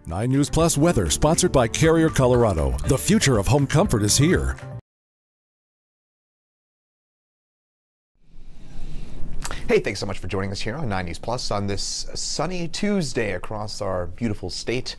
9 News Plus weather, sponsored by Carrier Colorado. The future of home comfort is here. Hey, thanks so much for joining us here on 9 News Plus on this sunny Tuesday across our beautiful state.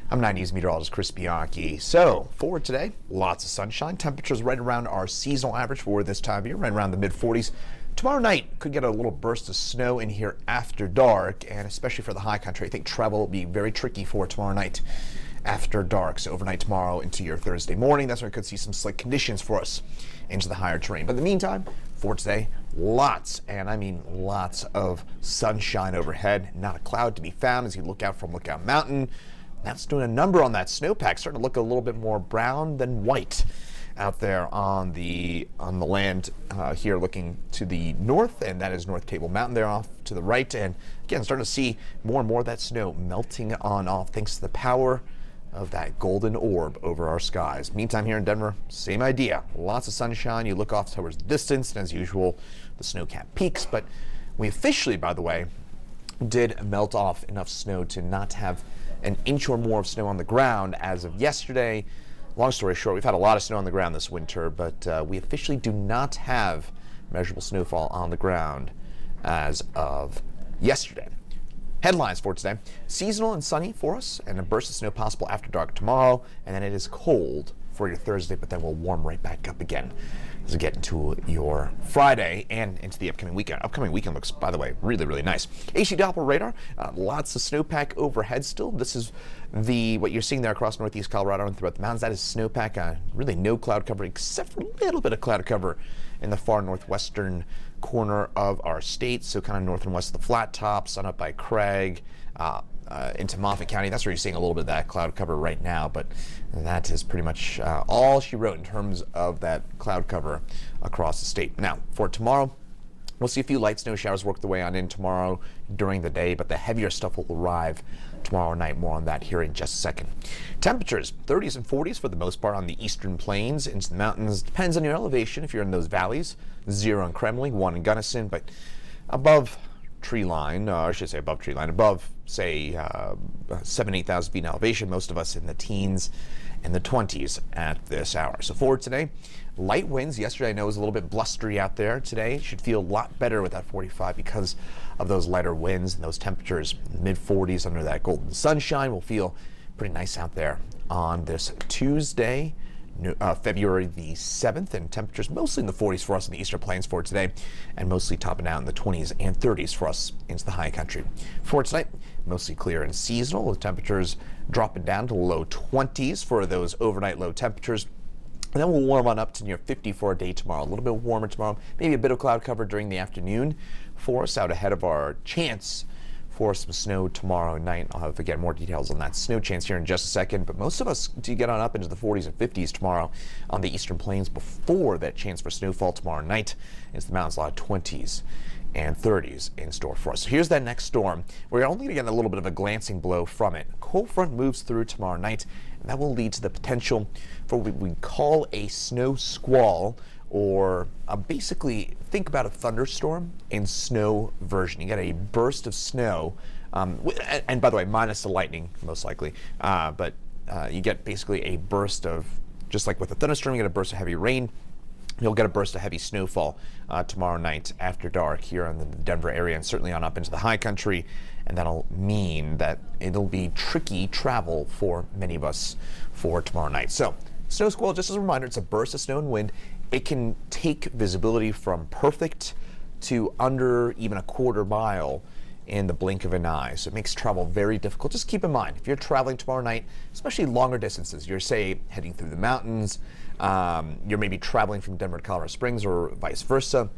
I'm 9 News meteorologist Chris Bianchi. So, for today, lots of sunshine. Temperatures right around our seasonal average for this time of year, right around the mid-40s. Tomorrow night, could get a little burst of snow in here after dark, and especially for the high country. I think travel will be very tricky for tomorrow night after dark. So overnight tomorrow into your Thursday morning, that's when we could see some slick conditions for us into the higher terrain. But in the meantime, for today, lots, and I mean lots of sunshine overhead. Not a cloud to be found as you look out from Lookout Mountain. That's doing a number on that snowpack, starting to look a little bit more brown than white out there on the land here looking to the north, and that is North Table Mountain there off to the right. And again, starting to see more and more of that snow melting on off thanks to the power of that golden orb over our skies. Meantime, here in Denver, same idea. Lots of sunshine. You look off towards the distance, and as usual, the snow-capped peaks. But we officially, by the way, did melt off enough snow to not have an inch or more of snow on the ground as of yesterday. Long story short, we've had a lot of snow on the ground this winter, but we officially do not have measurable snowfall on the ground as of yesterday. Headlines for today: seasonal and sunny for us, and a burst of snow possible after dark tomorrow, and then it is cold for your Thursday, but then we'll warm right back up again as we get into your Friday and into the upcoming weekend. Upcoming weekend looks, by the way, really, really nice. AC Doppler radar, lots of snowpack overhead still. This is what you're seeing there across northeast Colorado and throughout the mountains. That is snowpack, really no cloud cover except for a little bit of cloud cover in the far northwestern corner of our state. So kind of north and west of the Flat Tops, on up by Craig, into Moffett County. That's where you're seeing a little bit of that cloud cover right now, but that is pretty much all she wrote in terms of that cloud cover across the state. Now, for tomorrow, we'll see a few light snow showers work their way on in tomorrow during the day, but the heavier stuff will arrive tomorrow night. More on that here in just a second. Temperatures, 30s and 40s for the most part on the eastern plains. Into the mountains, depends on your elevation if you're in those valleys. 0 in Kremlin, 1 in Gunnison, but above tree line, I should say above tree line, above, say, 7,000 to 8,000 feet in elevation, most of us in the teens and the 20s at this hour. So for today, light winds. Yesterday I know it was a little bit blustery out there. Today should feel a lot better with that 45 because of those lighter winds and those temperatures. Mid-40s under that golden sunshine will feel pretty nice out there on this Tuesday, February the 7th, and temperatures mostly in the 40s for us in the eastern plains for today, and mostly topping out in the 20s and 30s for us into the high country. For tonight, mostly clear and seasonal, with temperatures dropping down to low 20s for those overnight low temperatures. And then we'll warm on up to near 50 for a day tomorrow. A little bit warmer tomorrow, maybe a bit of cloud cover during the afternoon for us out ahead of our chance for some snow tomorrow night. I'll have, again, more details on that snow chance here in just a second, but most of us do get on up into the 40s and 50s tomorrow on the eastern plains before that chance for snowfall tomorrow night. Into the mountains, a lot of 20s and 30s in store for us. So here's that next storm. We're only going to get a little bit of a glancing blow from it. Cold front moves through tomorrow night, and that will lead to the potential for what we call a snow squall, or basically think about a thunderstorm in snow version. You get a burst of snow, and by the way, minus the lightning most likely, but you get basically a burst of, just like with a thunderstorm, you get a burst of heavy rain. You'll get a burst of heavy snowfall tomorrow night after dark here in the Denver area, and certainly on up into the high country, and that'll mean that it'll be tricky travel for many of us for tomorrow night. So snow squall, just as a reminder, it's a burst of snow and wind. It can take visibility from perfect to under even a quarter mile in the blink of an eye. So it makes travel very difficult. Just keep in mind, if you're traveling tomorrow night, especially longer distances, you're, say, heading through the mountains, you're maybe traveling from Denver to Colorado Springs or vice versa,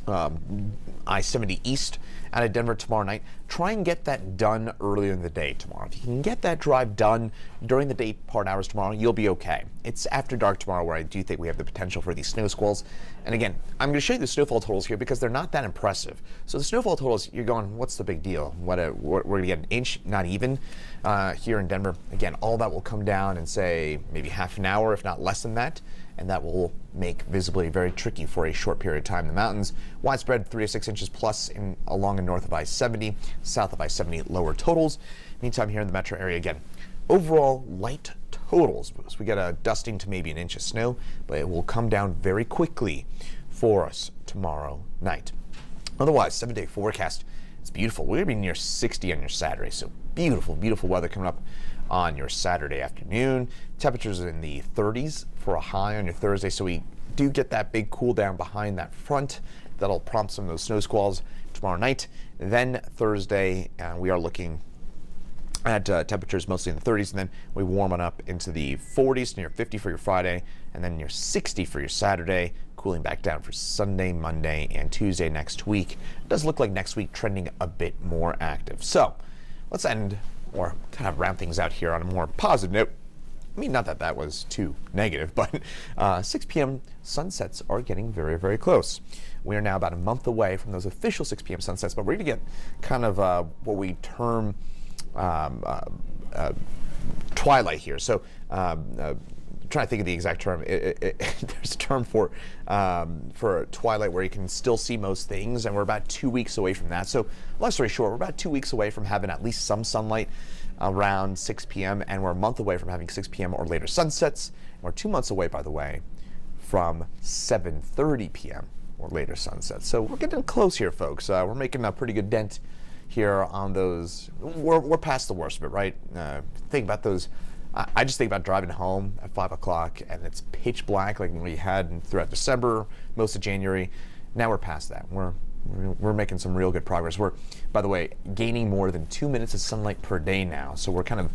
I-70 East out of Denver tomorrow night, try and get that done earlier in the day tomorrow. If you can get that drive done during the day part hours tomorrow, you'll be okay. It's after dark tomorrow where I do think we have the potential for these snow squalls. And again, I'm going to show you the snowfall totals here because they're not that impressive. So the snowfall totals, you're going, what's the big deal? We're going to get an inch, not even, here in Denver. Again, all that will come down in, say, maybe half an hour, if not less than that. And that will make visibility very tricky for a short period of time in the mountains. Widespread 3 to 6 inches plus along and north of I-70, south of I-70 lower totals. Meantime, here in the metro area, again, overall light totals. So we get a dusting to maybe an inch of snow, but it will come down very quickly for us tomorrow night. Otherwise, 7-day forecast. It's beautiful. We're going to be near 60 on your Saturday, so beautiful, beautiful weather coming up on your Saturday afternoon. Temperatures in the 30s for a high on your Thursday, so we do get that big cool down behind that front. That'll prompt some of those snow squalls tomorrow night. Then Thursday, we are looking at temperatures mostly in the 30s, and then we warm on up into the 40s, near 50 for your Friday, and then near 60 for your Saturday, cooling back down for Sunday, Monday, and Tuesday next week. It does look like next week trending a bit more active. So let's end, or kind of round things out here on a more positive note. I mean, not that that was too negative, but 6 p.m. sunsets are getting very, very close. We are now about a month away from those official 6 p.m. sunsets, but we're going to get kind of what we term twilight here. So trying to think of the exact term. There's a term for twilight where you can still see most things, and we're about 2 weeks away from that. So long story short, we're about 2 weeks away from having at least some sunlight around 6 p.m. and we're a month away from having 6 p.m. or later sunsets. And we're 2 months away, by the way, from 7:30 p.m. or later sunsets. So we're getting close here, folks. We're making a pretty good dent here on those. We're past the worst of it, right? Think about those. I just think about driving home at 5 o'clock and it's pitch black like we had throughout December, most of January. Now we're past that. We're making some real good progress. We're, by the way, gaining more than 2 minutes of sunlight per day now. So we're kind of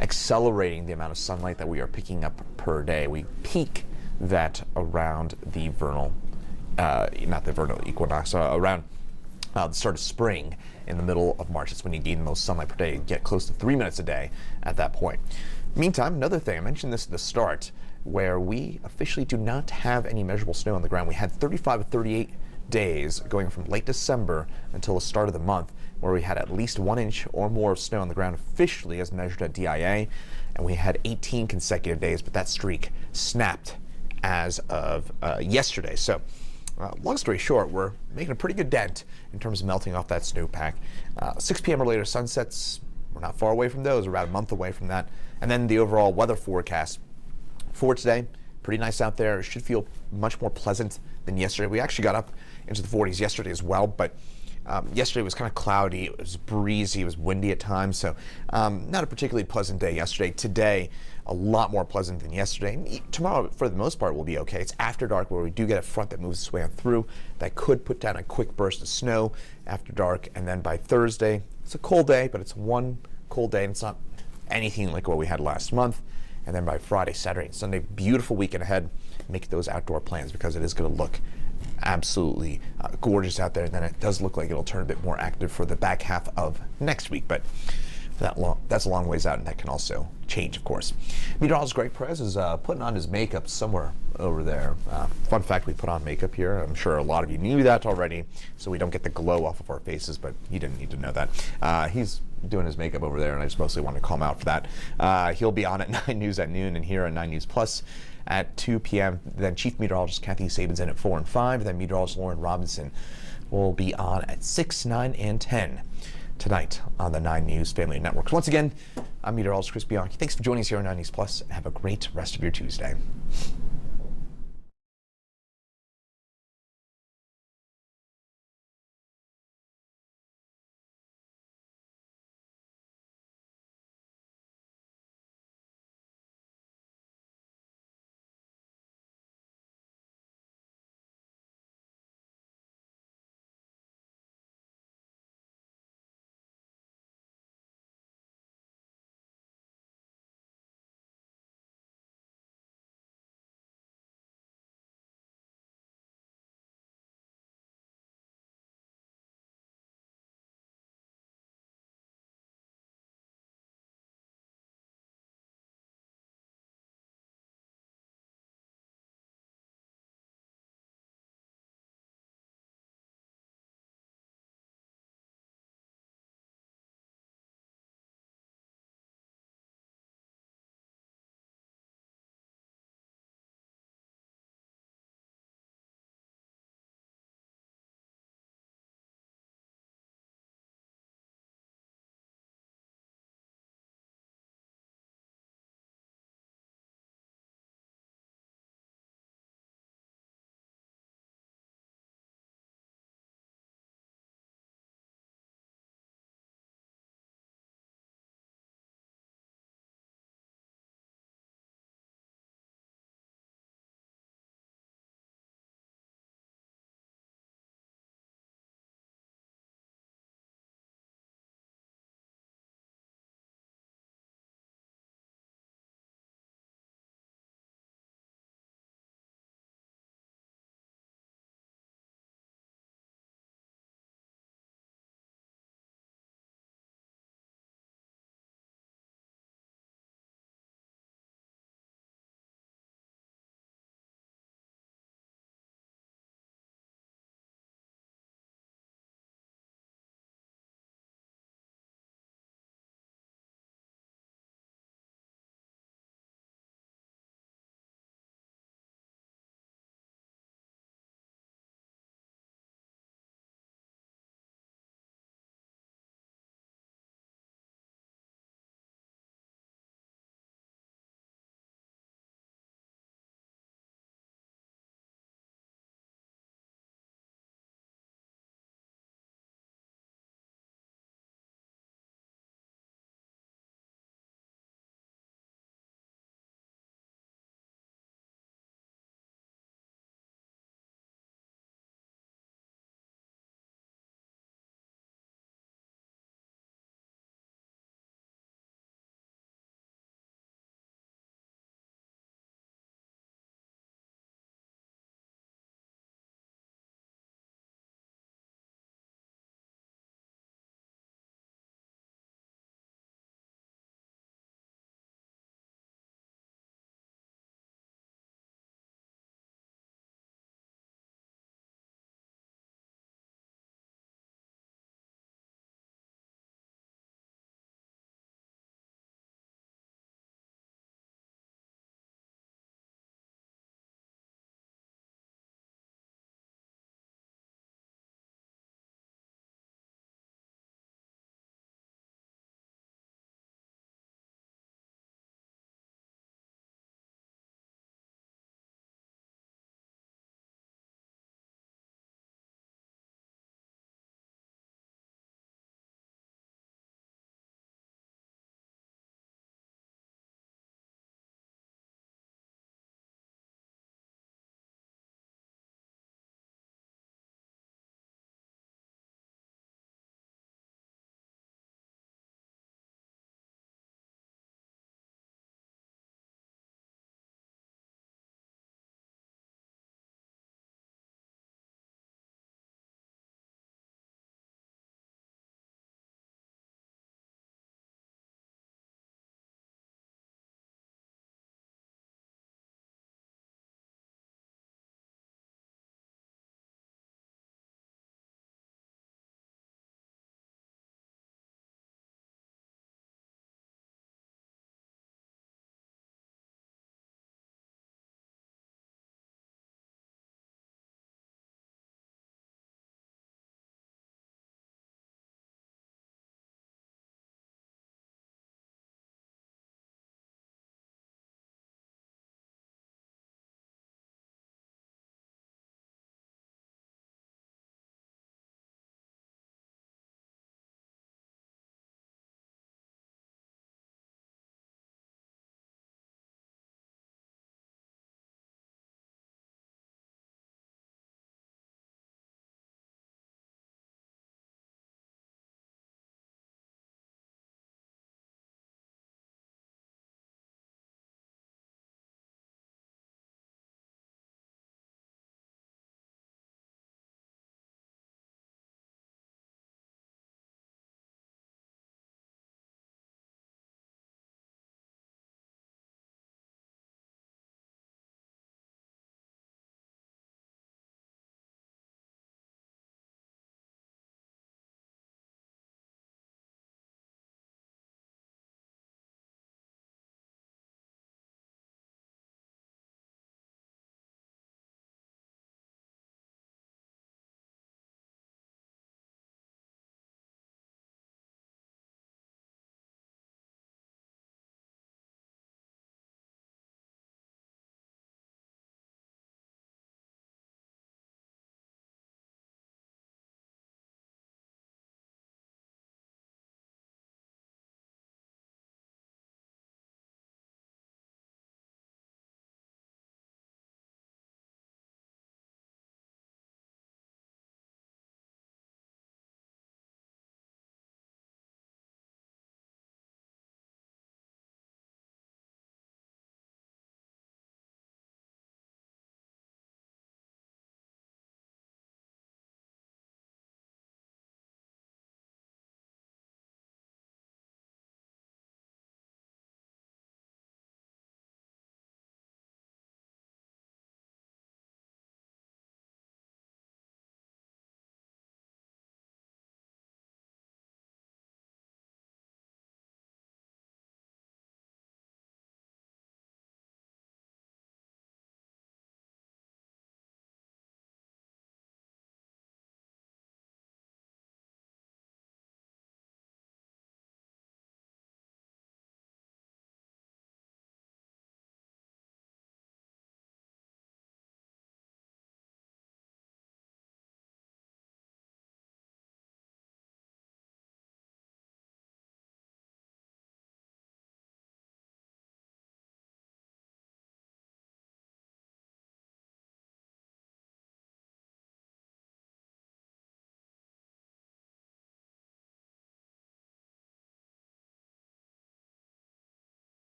accelerating the amount of sunlight that we are picking up per day. We peak that around the vernal, not the vernal equinox, around the start of spring in the middle of March. That's when you gain the most sunlight per day. You get close to 3 minutes a day at that point. Meantime, another thing, I mentioned this at the start, where we officially do not have any measurable snow on the ground. We had 35 to 38 days going from late December until the start of the month where we had at least 1 inch or more of snow on the ground officially as measured at DIA, and we had 18 consecutive days, but that streak snapped as of yesterday. So long story short, we're making a pretty good dent in terms of melting off that snowpack. 6 p.m. or later sunsets, we're not far away from those. We're about a month away from that. And then the overall weather forecast for today, pretty nice out there. It should feel much more pleasant than yesterday. We actually got up into the 40s yesterday as well, but yesterday was kind of cloudy. It was breezy. It was windy at times, so not a particularly pleasant day yesterday. Today, a lot more pleasant than yesterday. Tomorrow, for the most part, will be okay. It's after dark where we do get a front that moves its way on through that could put down a quick burst of snow after dark, and then by Thursday, it's a cold day, but it's one cold day, and it's not anything like what we had last month. And then by Friday, Saturday, and Sunday, beautiful weekend ahead. Make those outdoor plans because it is going to look absolutely gorgeous out there. And then it does look like it'll turn a bit more active for the back half of next week. But that's a long ways out, and that can also change, of course. Meteorologist Greg Perez is putting on his makeup somewhere over there. Fun fact, we put on makeup here. I'm sure a lot of you knew that already, so we don't get the glow off of our faces, but you didn't need to know that. He's doing his makeup over there, and I just mostly wanted to call him out for that. He'll be on at 9 News at noon and here on 9 News Plus at 2 p.m. Then Chief Meteorologist Kathy Sabin's in at 4 and 5. Then Meteorologist Lauren Robinson will be on at 6, 9, and 10 tonight on the 9 News Family Network. Once again, I'm Meteorologist Chris Bianchi. Thanks for joining us here on 9 News Plus, and have a great rest of your Tuesday.